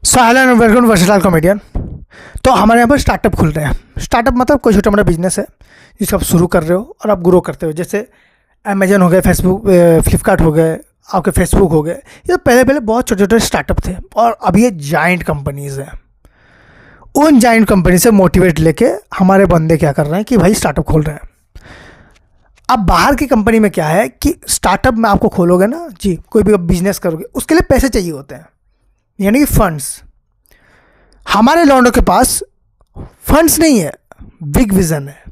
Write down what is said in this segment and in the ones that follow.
So hello and welcome versatile comedian. तो हमारे यहाँ पर स्टार्टअप खुल रहे हैं। स्टार्टअप मतलब कोई छोटा मोटा बिजनेस है जिसको आप शुरू कर रहे हो और आप ग्रो करते हो। जैसे अमेजन हो गए, फेसबुक, फ्लिपकार्ट हो गए, आपके फेसबुक हो गए। ये तो पहले पहले बहुत छोटे छोटे स्टार्टअप थे और अभी ये जाइंट कंपनीज हैं। उन जाइंट कंपनी से मोटिवेट लेके हमारे बंदे क्या कर रहे हैं कि भाई स्टार्टअप खोल रहे हैं। अब बाहर की कंपनी में क्या है कि स्टार्टअप में आपको खोलोगे ना जी, कोई भी बिजनेस करोगे उसके लिए पैसे चाहिए होते हैं, यानी कि फंड्स। हमारे लॉन्डो के पास फंड्स नहीं है, बिग विजन है।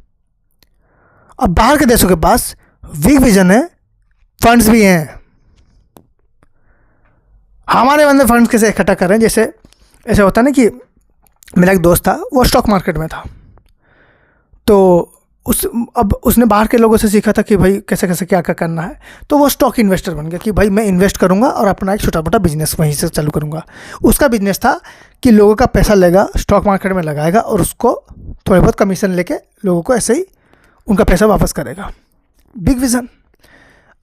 अब बाहर के देशों के पास बिग विजन है, फंड्स भी हैं। हमारे बंदे फंड्स कैसे इकट्ठा कर रहे हैं, जैसे ऐसा होता है ना कि मेरा एक दोस्त था, वो स्टॉक मार्केट में था। तो अब उसने बाहर के लोगों से सीखा था कि भाई कैसे कैसे क्या क्या करना है। तो वो स्टॉक इन्वेस्टर बन गया कि भाई मैं इन्वेस्ट करूंगा और अपना एक छोटा मोटा बिजनेस वहीं से चालू करूंगा। उसका बिजनेस था कि लोगों का पैसा लेगा, स्टॉक मार्केट में लगाएगा और उसको थोड़े बहुत कमीशन लेके लोगों को ऐसे ही उनका पैसा वापस करेगा। Big vision.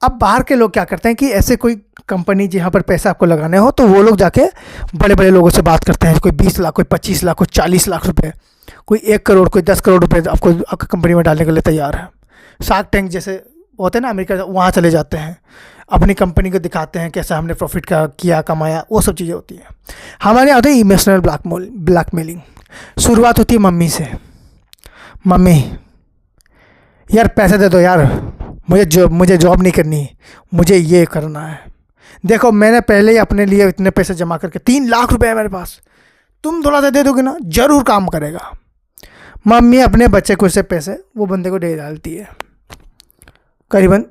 अब बाहर के लोग क्या करते हैं कि ऐसे कोई कंपनी जहाँ पर पैसा आपको लगाने हो तो वो लोग जाके बड़े बड़े लोगों से बात करते हैं। कोई 20 लाख, कोई 25 लाख, कोई 40 लाख रुपए, कोई 1 करोड़, कोई 10 करोड़ रुपए आपको आपकी कंपनी में डालने के लिए तैयार है। शार्क टैंक जैसे होते हैं ना अमेरिका, वहाँ चले जाते हैं, अपनी कंपनी को दिखाते हैं कैसा हमने प्रॉफिट का किया, कमाया, वो सब चीज़ें होती हैं। हमारे यहाँ होती है इमोशनल ब्लैकमेलिंग। शुरुआत होती है मम्मी से। मम्मी यार पैसे दे दो यार, मुझे जॉब नहीं करनी, मुझे ये करना है। देखो मैंने पहले ही अपने लिए इतने पैसे जमा करके 3 लाख रुपए है मेरे पास, तुम थोड़ा सा दे दोगे ना, जरूर काम करेगा। मम्मी अपने बच्चे को से पैसे वो बंदे को दे डालती है, करीबन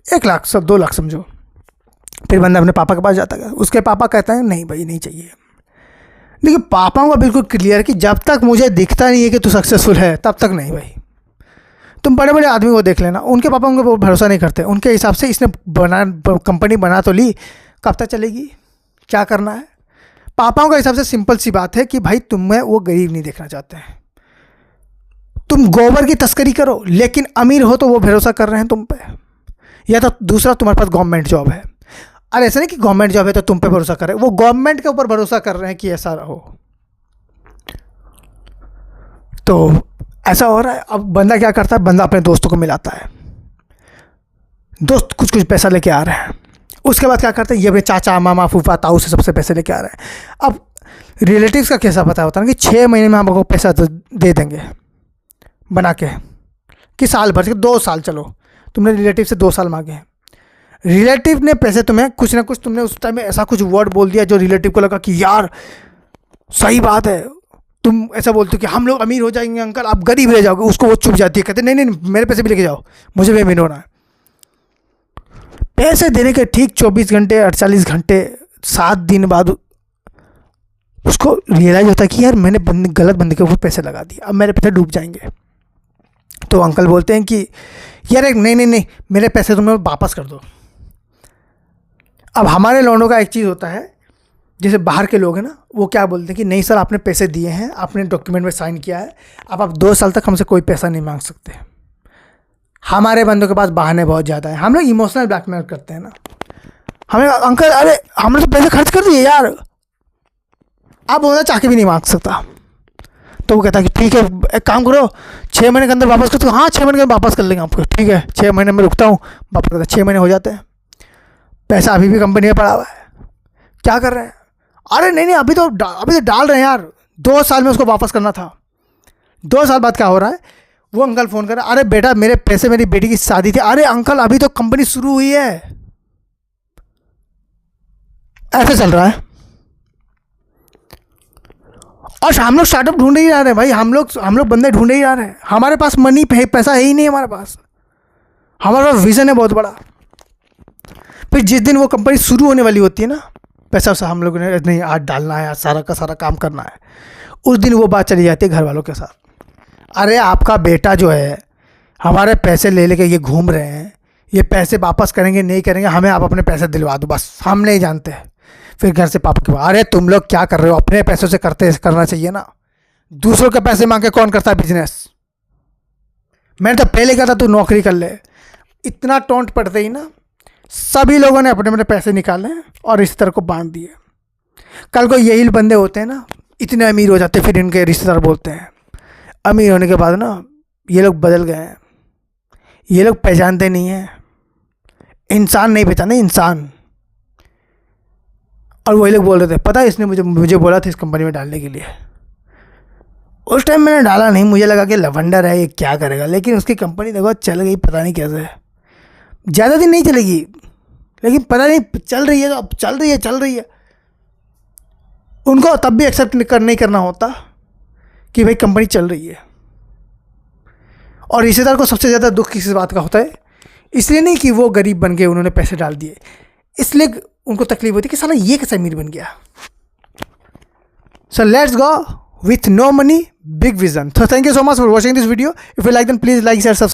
1 लाख, सब 2 लाख समझो। फिर बंदा अपने पापा के पास जाता है, उसके पापा कहते हैं नहीं भाई नहीं चाहिए। देखिए पापाओं का बिल्कुल क्लियर है कि जब तक मुझे दिखता नहीं है कि तू सक्सेसफुल है तब तक नहीं भाई। तुम बड़े बड़े आदमी को देख लेना, उनके पापा उनके ऊपर भरोसा नहीं करते। उनके हिसाब से इसने कंपनी बना तो ली, कब तक चलेगी, क्या करना है। पापाओं का हिसाब से सिंपल सी बात है कि भाई तुम्हें वो गरीब नहीं देखना चाहते हैं। तुम गोबर की तस्करी करो लेकिन अमीर हो तो वो भरोसा कर रहे हैं तुम पे। या तो दूसरा तुम्हारे पास गवर्नमेंट जॉब है, अरे ऐसा नहीं कि गवर्नमेंट जॉब है तो तुम पे भरोसा कर रहे हैं, वो गवर्नमेंट के ऊपर भरोसा कर रहे हैं कि ऐसा रहो। तो ऐसा हो रहा है। अब बंदा क्या करता है, बंदा अपने दोस्तों को मिलाता है, दोस्त कुछ कुछ पैसा लेके आ रहे हैं। उसके बाद क्या करते हैं, ये अपने चाचा, मामा, फूफा, ताऊ से सबसे पैसे लेके आ रहे हैं। अब रिलेटिव्स का कैसा पता होता है ना कि 6 महीने में हम आपको पैसा दे देंगे बना के, कि साल भर से 2 साल, चलो तुमने रिलेटिव से 2 साल मांगे हैं। रिलेटिव ने पैसे तुम्हें कुछ ना कुछ, तुमने उस टाइम में ऐसा कुछ वर्ड बोल दिया जो रिलेटिव को लगा कि यार सही बात है। तुम ऐसा बोलते हो कि हम लोग अमीर हो जाएंगे अंकल, आप गरीब रह जाओगे, उसको वो चुप जाती है, कहते नहीं नहीं मेरे पैसे भी लेके जाओ, मुझे भी अमीर होना है। पैसे देने के ठीक 24 घंटे, 48 घंटे, 7 दिन बाद उसको रियलाइज होता है कि यार मैंने गलत बंदे के ऊपर पैसे लगा दिए, अब मेरे पैसे डूब जाएंगे। तो अंकल बोलते हैं कि यार एक नहीं नहीं नहीं मेरे पैसे तुम्हें वापस कर दो। अब हमारे लौंडों का एक चीज़ होता है, जैसे बाहर के लोग हैं ना, वो क्या बोलते हैं कि नहीं सर आपने पैसे दिए हैं, आपने डॉक्यूमेंट में साइन किया है, अब आप 2 साल तक हमसे कोई पैसा नहीं मांग सकते। हमारे बंदों के पास बहाने बहुत ज़्यादा है। हम लोग इमोशनल ब्लैकमेल करते हैं ना, हमें अंकल अरे हमने तो पैसे खर्च कर दिए यार, आप बोलना चाह के भी नहीं मांग सकता। तो वो कहता है कि ठीक है एक काम करो 6 महीने के अंदर वापस कर दो। हाँ 6 महीने के अंदर वापस कर लेंगे आपको, ठीक है 6 महीने में रुकता हूँ, वापस करता। 6 महीने हो जाते हैं, पैसा अभी भी कंपनी में पड़ा हुआ है, क्या कर रहे हैं, अरे नहीं नहीं अभी तो डाल रहे हैं यार, 2 साल में उसको वापस करना था। 2 साल बाद क्या हो रहा है, वो अंकल फ़ोन कर रहा है, अरे बेटा मेरे पैसे मेरी बेटी की शादी थी, अरे अंकल अभी तो कंपनी शुरू हुई है। ऐसे चल रहा है। और हम लोग स्टार्टअप ढूंढ ही रहे हैं भाई, हम लोग बंदे ढूंढ ही रहे हैं। हमारे पास मनी पैसा है ही नहीं हमारे पास, हमारे पास विजन है बहुत बड़ा। फिर जिस दिन वो कंपनी शुरू होने वाली होती है ना, पैसा वैसा हम लोगों ने नहीं आज डालना है, आज सारा का सारा काम करना है, उस दिन वो बात चली जाती है घर वालों के साथ, अरे आपका बेटा जो है हमारे पैसे ले लेके ये घूम रहे हैं, ये पैसे वापस करेंगे नहीं करेंगे, हमें आप अपने पैसे दिलवा दो बस, हम नहीं जानते। फिर घर से पापा के पास, अरे तुम लोग क्या कर रहे हो, अपने पैसों से करना चाहिए ना, दूसरों के पैसे मांग के कौन करता है बिजनेस। मैंने तो पहले कहा था तू नौकरी कर ले। इतना टोंट पड़ते ही ना सभी लोगों ने अपने अपने पैसे निकाले और इस तरह को बांध दिए। कल को यही बंदे होते हैं ना, इतने अमीर हो जाते हैं, फिर इनके रिश्तेदार बोलते हैं अमीर होने के बाद ना ये लोग बदल गए हैं, ये लोग पहचानते नहीं हैं, इंसान नहीं पहचाने, इंसान। और वही लोग बोल रहे थे पता है इसने मुझे बोला था इस कंपनी में डालने के लिए। उस टाइम मैंने डाला नहीं, मुझे लगा कि लवंडर है ये क्या करेगा, लेकिन उसकी कंपनी देखो चल गई, पता नहीं कैसे। ज़्यादा दिन नहीं चलेगी, लेकिन पता नहीं चल रही है, तो अब चल रही है। उनको तब भी एक्सेप्ट नहीं करना होता कि भाई कंपनी चल रही है। और रिश्तेदार को सबसे ज़्यादा दुख किस बात का होता है, इसलिए नहीं कि वो गरीब बन गए, उन्होंने पैसे डाल दिए, इसलिए उनको तकलीफ होती है कि साला ये कैसे अमीर बन गया। So let's go with no money, big vision. So thank you so much for watching this video. If you like, then please like, share, subscribe.